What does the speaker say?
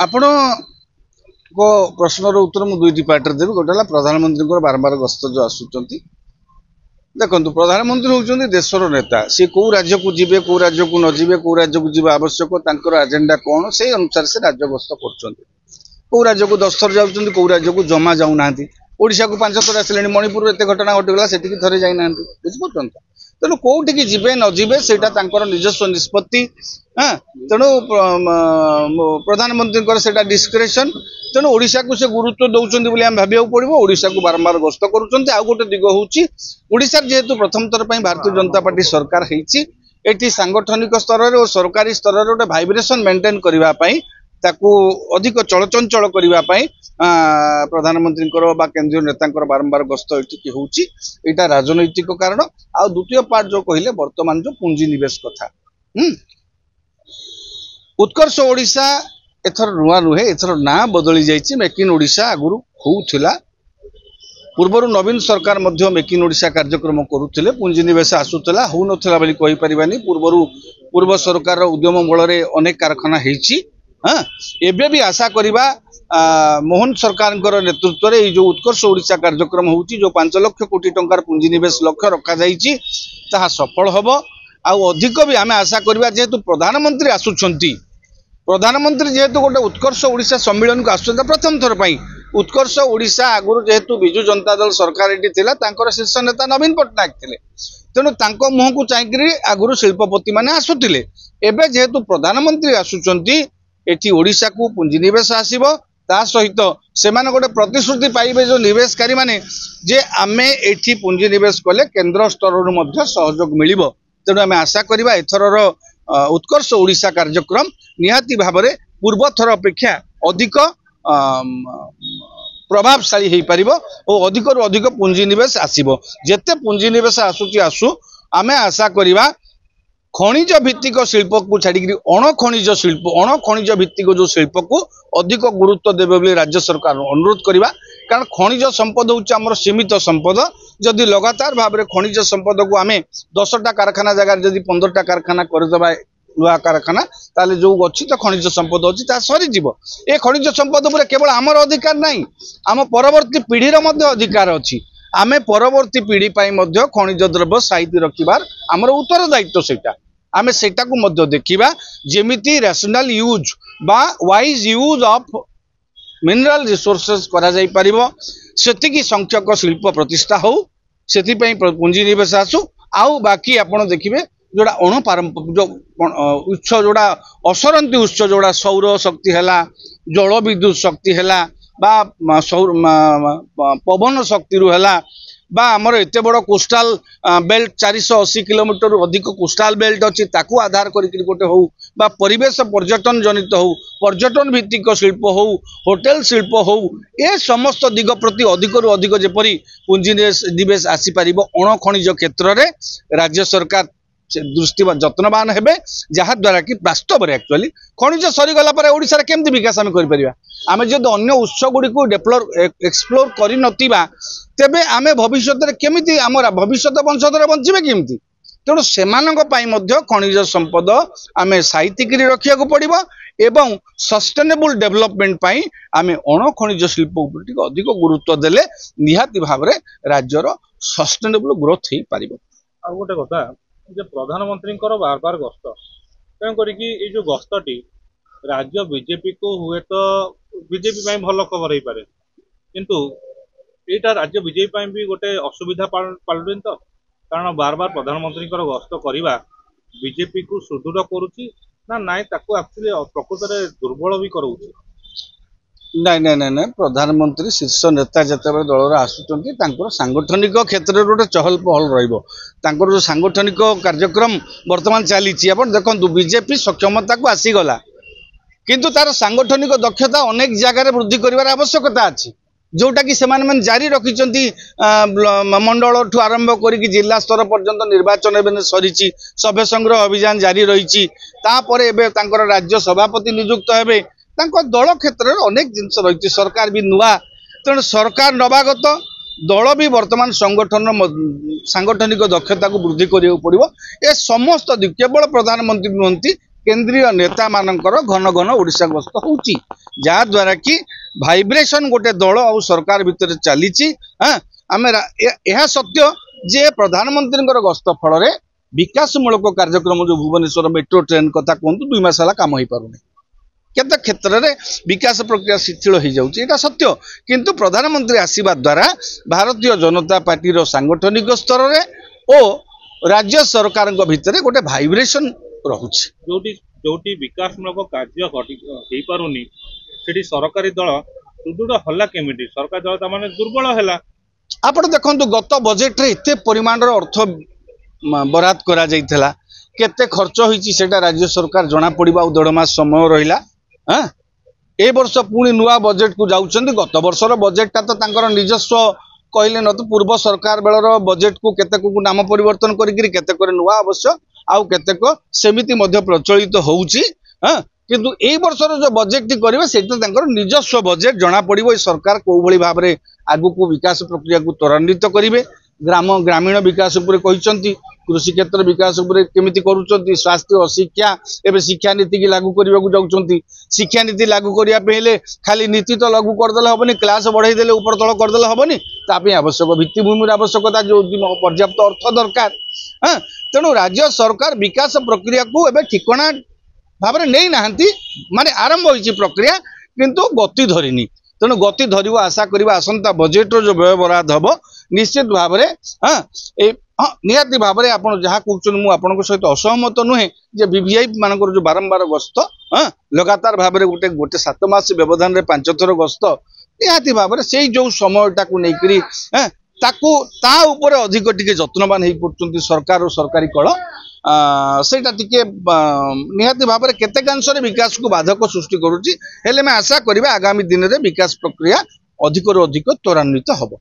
आपण को प्रश्नर उत्तर मुझे दुईटी पार्टी देवी गोटे प्रधानमंत्री बारंबार गस्त जो आसुच्च देखो प्रधानमंत्री होती देशर नेता सी कौ राज्य को जी कौ राज्य को न जी कौ राज्य को जीवा आवश्यक एजेंडा कौन से अनुसार से राज्य गस्त कर राज्य को 10 थर जाऊँ कौ राज्य को जमा जाऊना ओडिशा को 5 थर आसिले मणिपुर एत घटना घटीगला से थे जाना बुझीपार तेणु कौटी जीवे न जीवे से निजस्व निष्पत्ति हाँ तेणु प्रधानमंत्री से डिस्क्रिशन तेणु ओडिशा को से गुरुत्व दौरान बोली आम भाविया पड़ो ओडिशा को बारंबार गस्त करुँच आउ गोटे दिग हूँ ओडिशा जेहेतु प्रथम थर पर भारतीय जनता पार्टी सरकार होती सांगठनिक स्तर और सरकारी स्तर में गोटे भाइब्रेसन मेंटेन करने ताकू अधिक चलचंचल करने प्रधानमंत्री केंद्रीय नेता बारंबार गस्त ये होता राजनैतिक कारण आ द्वितीय पार्ट जो कहले वर्तमान जो पुंजीनिवेश कथा उत्कर्ष ओडिशा एथर नुआ नुहे एथर ना बदली जाइए मेक इन ओडिशा आगुरी होउथिला पूर्वर नवीन सरकार मध्य मेक इन ओडिशा कार्यक्रम करुले पुंजीनिवेश आसूला हो नाला बोली कहि परिबानी पूर्व सरकार उद्यम बल अनेक कारखाना होती हाँ एबे भी आशा करिबा मोहन सरकार नेतृत्व में जो उत्कर्ष ओडिशा कार्यक्रम होउची जो 5 लाख कोटी टंकार पुंजीनिवेश लक्ष्य रखा जाइए ताहा सफल हम आउ अधिक भी आम आशा करवा जेहेतु प्रधानमंत्री आसुंच प्रधानमंत्री जेहेतु गोटे उत्कर्ष ओडिशा सम्मेलन को आसुच्च प्रथम थर पर उत्कर्ष ओडिशा आगुरी जेहेतु बिजु जनता दल सरकार ये शीर्ष नेता नवीन पट्टनायक थे तेणु मुह को चाहिए आगुरी शिल्पपति मैंने आसुले एवं जेहेतु प्रधानमंत्री आसुंच एटी ओडिशा को पुंजीनिवेश आसीबो ता सहित से गोटे प्रतिश्रुति पाइबे जो निवेशकारी माने जे आमे एठी पुंजीनिवेश कले केंद्र स्तर सहयोग मिलिबो तेणु आमे आशा करिबा एथरर उत्कर्ष ओडिशा कार्यक्रम निहाती भाव में पूर्व थर अपेक्षा अधिक प्रभावशाली हो पारिबो और अधिक रु अधिक पुंजीनिवेश आसीबो जेते पुंजीनिवेश आसुची आसु आमे आशा करिबा खनिज भित्तिक शिल्प को छाड़ी अणखनिज शिल्प अणखनिज भित्तिक जो शिल्प को अधिक गुरुत्व देवे बोली राज्य सरकार अनुरोध करवा कारण खनिज संपद हूँ आम सीमित संपद जदि लगातार भाव में खनिज संपद को आम 10टा कारखाना जगह जदि 15टा कारखाना करदे लुहा कारखाना ताले जो अच्छी तो खनिज संपद अच्छी ता सरीज ए खनिज संपद पर केवल आमर अधिकार नहीं आम परवर्ती पीढ़ीर अधिकार अच्छी आमे परवर्ती पीढ़ी खनिज द्रव्य साइती रखिबार आमर उत्तरदायित्व सेटा आमे सेटा को मध्य देखिबा जेमिति रैशनल यूज बा wise use of mineral resources करा जाई परिबो सेतिकी संख्यक शिल्प प्रतिष्ठा हो सेति पई पुंजीनिवेश आसु आउ बाकी आपण देखिबे जोड़ा अणपारंपरिक जो उत्स जोड़ा असरंती उत्स जोड़ा सौर शक्ति है जल विद्युत शक्ति है सौर पवन शक्ति है आमर एत बड़ कोस्टाल बेल्ट 480 किलोमीटर अधिक कोस्टाल बेल्ट अच्छी ताकू आधार करके गोटे हो परिवेश पर्यटन जनित हो पर्यटन भित्तिक शिल्प हो होटेल शिल्प हो ए समस्त दिग प्रति अधिक रु अधिक जेपरी पुंजीनिवेश आसीपर अणखनिज क्षेत्र में राज्य सरकार दृष्टि जत्नवान हेबे जहा द्वारा कि वास्तव में एक्चुअली खनिज सरीगला ओडिशा रे केमती विकास आम करिपरिबा आमे जदि अन्य उत्स गुडी को एक्सप्लोर करि नथिबा तेबे आमे भविष्य में केमिति आमर भविष्य वंशधर बंचिबे केमिति तेणु सेमानक पई मध्य खनिज संपद आमे साइतिक रखिया को पड़िबो एवं सस्टेनेबल डेवलपमेंट पई आमे अण खनिज शिल्प उपर अधिक गुरुत्व देले निहाती भाव में राज्यर सस्टेनेबल ग्रोथ हो पारिबो आ गोटे कथा जे प्रधानमंत्री बार बार गस्त तेणु करिकी ए जो गस्तटी राज्य बीजेपी को हुए तो बीजेपी भल खबर हो पारे किंतु एटा राज्य बीजेपी भी गोटे असुविधा पलटुन तो कारण बार बार प्रधानमंत्री गस्त करवा बीजेपी को सुदृढ़ करुच्ची ना नाई ताको एक्चुअली प्रकृत में दुर्बल भी करुच्ची नाई नाई नाई नाई प्रधानमंत्री शीर्ष नेता जिते दल आसुँच सांगठनिक क्षेत्र में गोटे चहल पहल रो सांगठनिक कार्यक्रम बर्तमान चली देखो बीजेपी सक्षमता को आसीगला किंतु तार सांगठनिक दक्षता अनेक जगह वृद्धि कर आवश्यकता अच्छी जोटा कि से जारी रखिंट मंडल ठू आरंभ कर जिला स्तर पर्यंत निर्वाचन सरी सभ्य संग्रह अभियान जारी रही राज्य सभापति नियुक्त हे दल क्षेत्र में अनेक जिनस रही सरकार भी नुआ तेणु सरकार नवागत दल भी वर्तमान सांगठनिक दक्षता को वृद्धि करा पड़ो ए समस्त केवल प्रधानमंत्री नुहति केंद्रीय नेता मानकर घन घन ओडिशा गस्त होउची जहा द्वारा कि भाइब्रेशन गोटे दल और सरकार भितर चली आम यह सत्य जे प्रधानमंत्री गस्त फल विकासमूलक कार्यक्रम जो भुवनेश्वर मेट्रो ट्रेन कथा कहतु 2 मास है कम हो पारे केते क्षेत्र में विकास प्रक्रिया शिथिल हो जाए सत्य किंतु प्रधानमंत्री आसवा द्वारा भारतीय जनता पार्टी सांगठनिक स्तर में और राज्य सरकार भितर गोटे भाइब्रेशन रहुछि जोटी विकासमूलक कार्य हो पारुनी सेठी सरकारी दल सुदृढ़ हला केमिटी सरकारी दल तामाने दुर्बल हैला आपण देखंतु गत बजेट रे एते परिमाण अर्थ बराद करा जाइथला केते खर्च होईची सेटा राज्य सरकार जना पड़िबा 1.5 मास समय रहिला हां ए वर्ष पुणी नुआ बजेट को जाउछंदी गत वर्षर बजेट ता तो तांकर निजस्व कहले न तो पूर्व सरकार बेलर बजेट को केते को नाम परिवर्तन करिकरी केते करे नुआ अवश्य आउ केते को सेमिति मध्य प्रचलित होउची हां किंतु ए वर्षर जो बजेट टी करिवे सेटा तांकर निजस्व बजेट जना पड़िबो सरकार को भली भाबरे आगु को विकास प्रक्रिया को त्वरान्वित करिवे ग्रामीण विकास उपर कहिसंती कृषि क्षेत्र विकास उपर केमिति करूचंती स्वास्थ्य शिक्षा एबे शिक्षा नीति की लागू करबा को जाउचंती शिक्षा नीति लागू करिया पहिले खाली नीति तो लागू कर देले हबनी क्लास बढ़ाई देले ऊपर तळ कर देले हबनी तापे आवश्यक भित्तिभूमि आवश्यकता जो पर्याप्त अर्थ दरकार हां तेणु राज्य सरकार विकास प्रक्रिया को एबे ठिकणा भाबरे नै नाहंती माने आरंभ होईची प्रक्रिया किंतु गति धरिनी तेणु गति धरिव आशा करवा आसंता बजेट जो व्यय बराद हम निश्चित भाव निहाती भाव में आप जहाँ कहूँ सहित असहमत नुहे जे वीवीआई मानकर जो बारंबार गस्त लगातार भाव में गोटे गोटे 7 मास व्यवधान में 5 थर गस्त निहाती भाव में से जो समयटा को लेकरी ता ऊपर अधिक टिके जत्नवान हो पड़ुंट सरकार और सरकारी कल सेटा टिके निहाती भाव में केतेकांश विकास को बाधक सृष्टि करुच्ची हेले मैं आशा करिबा आगामी दिन में विकास प्रक्रिया अधिक अधिक त्वरान्वित हब।